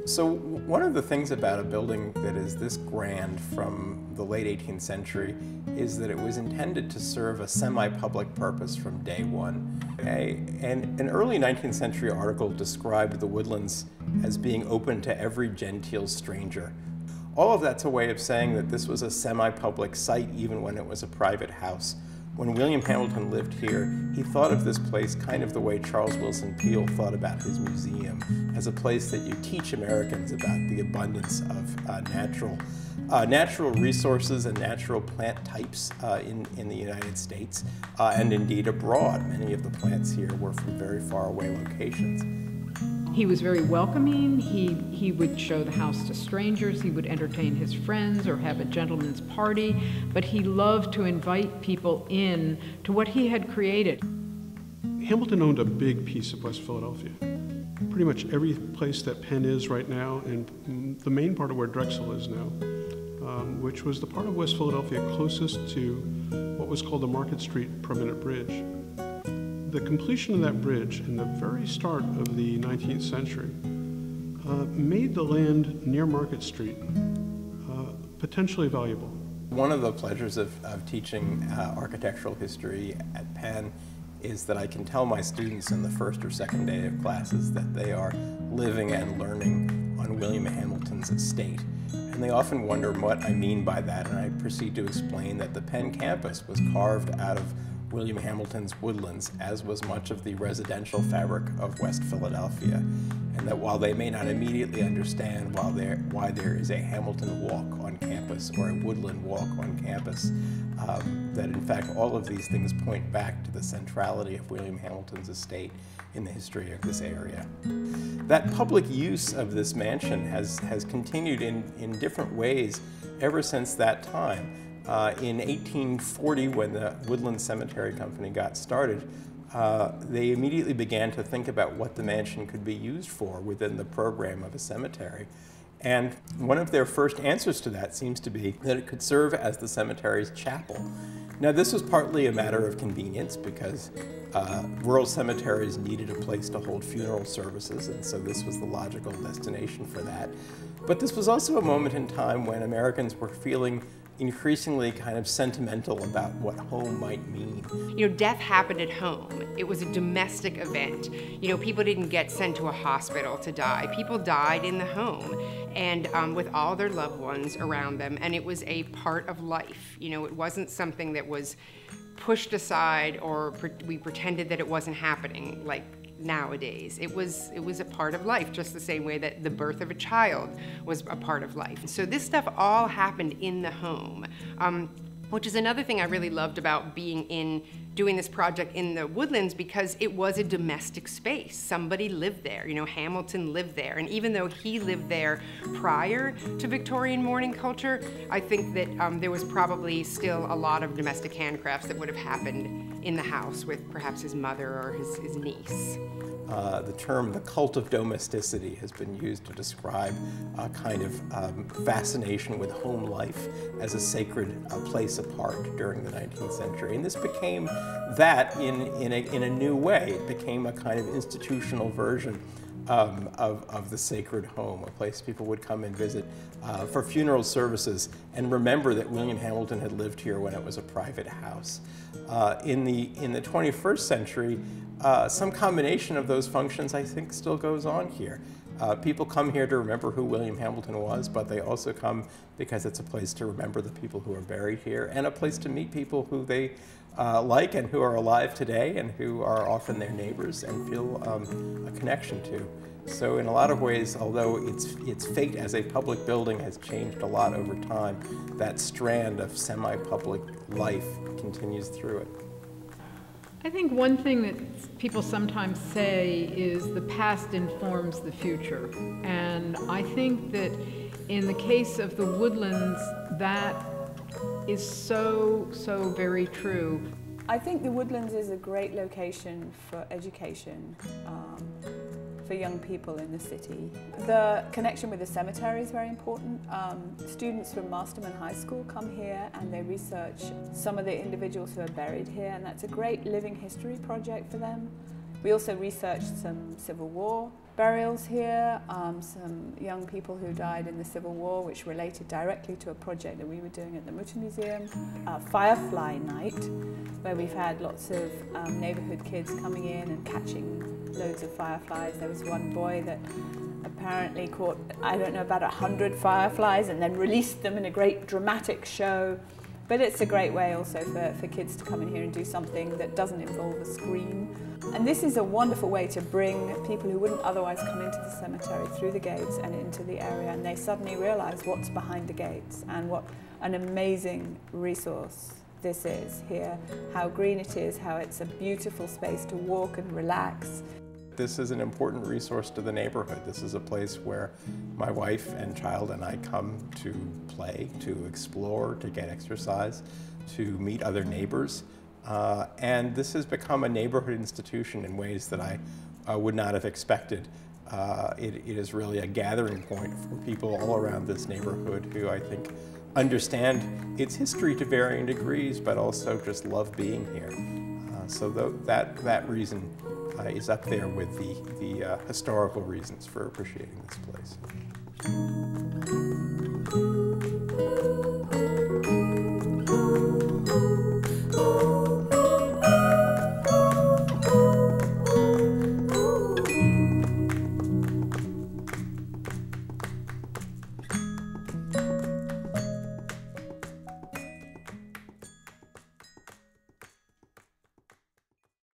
So one of the things about a building that is this grand from the late 18th century is that it was intended to serve a semi-public purpose from day one. And an early 19th century article described the Woodlands as being open to every genteel stranger. All of that's a way of saying that this was a semi-public site even when it was a private house. When William Hamilton lived here, he thought of this place kind of the way Charles Willson Peale thought about his museum, as a place that you teach Americans about the abundance of natural resources and natural plant types in the United States, and indeed abroad. Many of the plants here were from very far away locations. He was very welcoming. He would show the house to strangers. He would entertain his friends or have a gentleman's party. But he loved to invite people in to what he had created. Hamilton owned a big piece of West Philadelphia. Pretty much every place that Penn is right now, and the main part of where Drexel is now, which was the part of West Philadelphia closest to what was called the Market Street Permanent Bridge. The completion of that bridge in the very start of the 19th century made the land near Market Street potentially valuable. One of the pleasures of teaching architectural history at Penn is that I can tell my students in the first or second day of classes that they are living and learning on William Hamilton's estate. And they often wonder what I mean by that, and I proceed to explain that the Penn campus was carved out of William Hamilton's Woodlands, as was much of the residential fabric of West Philadelphia, and that while they may not immediately understand why there is a Hamilton walk on campus or a Woodland walk on campus, that in fact all of these things point back to the centrality of William Hamilton's estate in the history of this area. That public use of this mansion has continued in different ways ever since that time. In 1840, when the Woodlands Cemetery Company got started, they immediately began to think about what the mansion could be used for within the program of a cemetery. And one of their first answers to that seems to be that it could serve as the cemetery's chapel. Now, this was partly a matter of convenience because rural cemeteries needed a place to hold funeral services, and so this was the logical destination for that. But this was also a moment in time when Americans were feeling increasingly kind of sentimental about what home might mean. You know, death happened at home. It was a domestic event. You know, people didn't get sent to a hospital to die. People died in the home and with all their loved ones around them, and it was a part of life. You know, it wasn't something that was pushed aside or we pretended that it wasn't happening like nowadays. It was a part of life, just the same way that the birth of a child was a part of life. So this stuff all happened in the home, which is another thing I really loved about doing this project in the Woodlands, because it was a domestic space. Somebody lived there. You know, Hamilton lived there, and even though he lived there prior to Victorian mourning culture, I think that there was probably still a lot of domestic handcrafts that would have happened in the house with perhaps his mother or his niece. The term the cult of domesticity has been used to describe a kind of fascination with home life as a sacred place apart during the 19th century. And this became that in a new way. It became a kind of institutional version of the sacred home, a place people would come and visit for funeral services and remember that William Hamilton had lived here when it was a private house. In the 21st century, some combination of those functions, I think, still goes on here. People come here to remember who William Hamilton was, but they also come because it's a place to remember the people who are buried here and a place to meet people who they like and who are alive today and who are often their neighbors and feel a connection to. So in a lot of ways, although its fate as a public building has changed a lot over time, that strand of semi-public life continues through it. I think one thing that people sometimes say is the past informs the future. And I think that in the case of the Woodlands, that is so very true. I think the Woodlands is a great location for education for young people in the city. The connection with the cemetery is very important. Students from Masterman High School come here and they research some of the individuals who are buried here, and that's a great living history project for them. We also researched some Civil War burials here, some young people who died in the Civil War, which related directly to a project that we were doing at the Mutter Museum. Firefly night, where we've had lots of neighbourhood kids coming in and catching loads of fireflies. There was one boy that apparently caught, I don't know, about 100 fireflies and then released them in a great dramatic show. But it's a great way also for kids to come in here and do something that doesn't involve a screen. And this is a wonderful way to bring people who wouldn't otherwise come into the cemetery through the gates and into the area, and they suddenly realise what's behind the gates and what an amazing resource this is here, how green it is, how it's a beautiful space to walk and relax. This is an important resource to the neighborhood. This is a place where my wife and child and I come to play, to explore, to get exercise, to meet other neighbors. And this has become a neighborhood institution in ways that I would not have expected. It is really a gathering point for people all around this neighborhood who I think understand its history to varying degrees, but also just love being here. So that reason is up there with the historical reasons for appreciating this place.